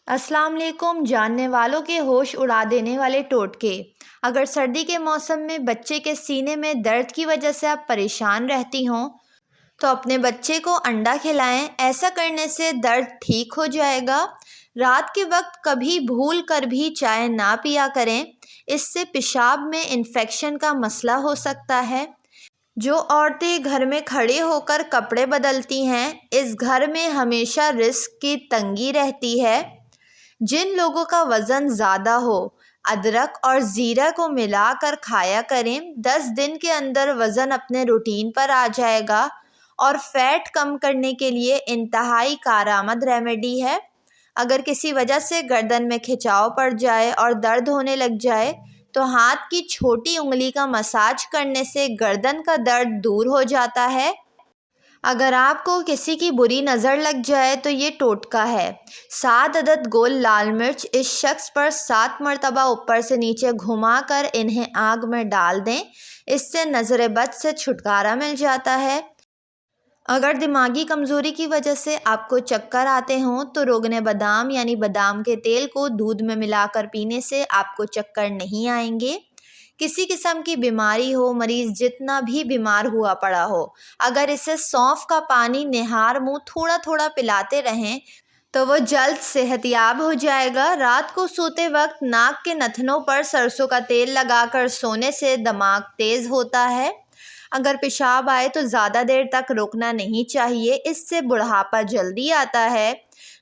السلام علیکم۔ جاننے والوں کے ہوش اڑا دینے والے ٹوٹکے۔ اگر سردی کے موسم میں بچے کے سینے میں درد کی وجہ سے آپ پریشان رہتی ہوں تو اپنے بچے کو انڈا کھلائیں۔ ایسا کرنے سے درد ٹھیک ہو جائے گا۔ رات کے وقت کبھی بھول کر بھی چائے نہ پیا کریں، اس سے پیشاب میں انفیکشن کا مسئلہ ہو سکتا ہے۔ جو عورتیں گھر میں کھڑے ہو کر کپڑے بدلتی ہیں، اس گھر میں ہمیشہ رزق کی تنگی رہتی ہے۔ جن لوگوں کا وزن زیادہ ہو، ادرک اور زیرہ کو ملا کر کھایا کریں۔ 10 دن کے اندر وزن اپنے روٹین پر آ جائے گا اور فیٹ کم کرنے کے لیے انتہائی کارآمد ریمیڈی ہے۔ اگر کسی وجہ سے گردن میں کھچاؤ پڑ جائے اور درد ہونے لگ جائے تو ہاتھ کی چھوٹی انگلی کا مساج کرنے سے گردن کا درد دور ہو جاتا ہے۔ اگر آپ کو کسی کی بری نظر لگ جائے تو یہ ٹوٹکا ہے۔ 7 عدد گول لال مرچ اس شخص پر 7 مرتبہ اوپر سے نیچے گھما کر انہیں آگ میں ڈال دیں، اس سے نظر بد سے چھٹکارا مل جاتا ہے۔ اگر دماغی کمزوری کی وجہ سے آپ کو چکر آتے ہوں تو روغن بادام یعنی بادام کے تیل کو دودھ میں ملا کر پینے سے آپ کو چکر نہیں آئیں گے۔ کسی قسم کی بیماری ہو، مریض جتنا بھی بیمار ہوا پڑا ہو، اگر اسے سونف کا پانی نہار منہ تھوڑا تھوڑا پلاتے رہیں تو وہ جلد صحت یاب ہو جائے گا۔ رات کو سوتے وقت ناک کے نتنوں پر سرسوں کا تیل لگا کر سونے سے دماغ تیز ہوتا ہے۔ اگر پیشاب آئے تو زیادہ دیر تک روکنا نہیں چاہیے، اس سے بڑھاپا جلدی آتا ہے۔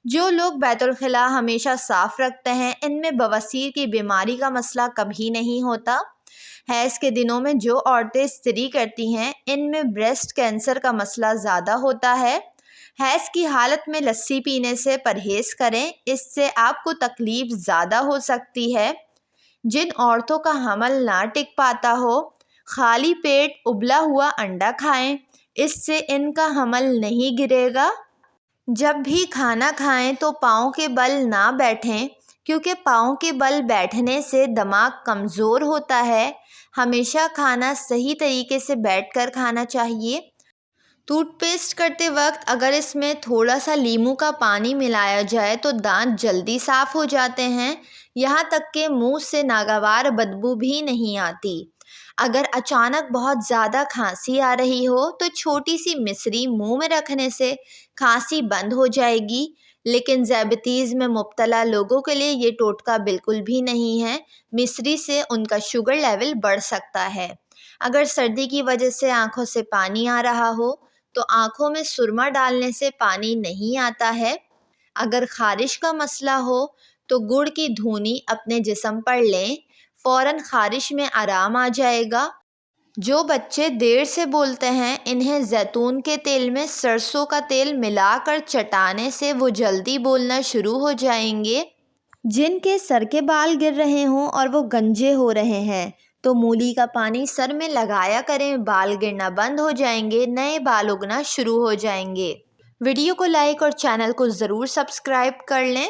جو لوگ بیت الخلاء ہمیشہ صاف رکھتے ہیں، ان میں بواسیر کی بیماری کا مسئلہ کبھی نہیں ہوتا۔ حیض کے دنوں میں جو عورتیں استری کرتی ہیں، ان میں بریسٹ کینسر کا مسئلہ زیادہ ہوتا ہے۔ حیض کی حالت میں لسی پینے سے پرہیز کریں، اس سے آپ کو تکلیف زیادہ ہو سکتی ہے۔ جن عورتوں کا حمل نہ ٹک پاتا ہو، خالی پیٹ ابلا ہوا انڈا کھائیں، اس سے ان کا حمل نہیں گرے گا۔ جب بھی کھانا کھائیں تو پاؤں کے بل نہ بیٹھیں، کیونکہ پاؤں کے بل بیٹھنے سے دماغ کمزور ہوتا ہے۔ ہمیشہ کھانا صحیح طریقے سے بیٹھ کر کھانا چاہیے۔ ٹوتھ پیسٹ کرتے وقت اگر اس میں تھوڑا سا لیموں کا پانی ملایا جائے تو دانت جلدی صاف ہو جاتے ہیں، یہاں تک کہ منہ سے ناگوار بدبو بھی نہیں آتی۔ اگر اچانک بہت زیادہ کھانسی آ رہی ہو تو چھوٹی سی مصری منہ میں رکھنے سے کھانسی بند ہو جائے گی۔ لیکن ذیابیطیز میں مبتلا لوگوں کے لیے یہ ٹوٹکا بالکل بھی نہیں ہے۔ مصری سے ان کا شوگر لیول بڑھ سکتا ہے۔ اگر سردی کی وجہ سے آنکھوں سے پانی آ رہا ہو تو آنکھوں میں سرما ڈالنے سے پانی نہیں آتا ہے۔ اگر خارش کا مسئلہ ہو تو گڑ کی دھونی اپنے جسم پر لیں، فوراً خارش میں آرام آ جائے گا۔ جو بچے دیر سے بولتے ہیں، انہیں زیتون کے تیل میں سرسوں کا تیل ملا کر چٹانے سے وہ جلدی بولنا شروع ہو جائیں گے۔ جن کے سر کے بال گر رہے ہوں اور وہ گنجے ہو رہے ہیں تو مولی کا پانی سر میں لگایا کریں، بال گرنا بند ہو جائیں گے، نئے بال اگنا شروع ہو جائیں گے۔ ویڈیو کو لائک اور چینل کو ضرور سبسکرائب کر لیں۔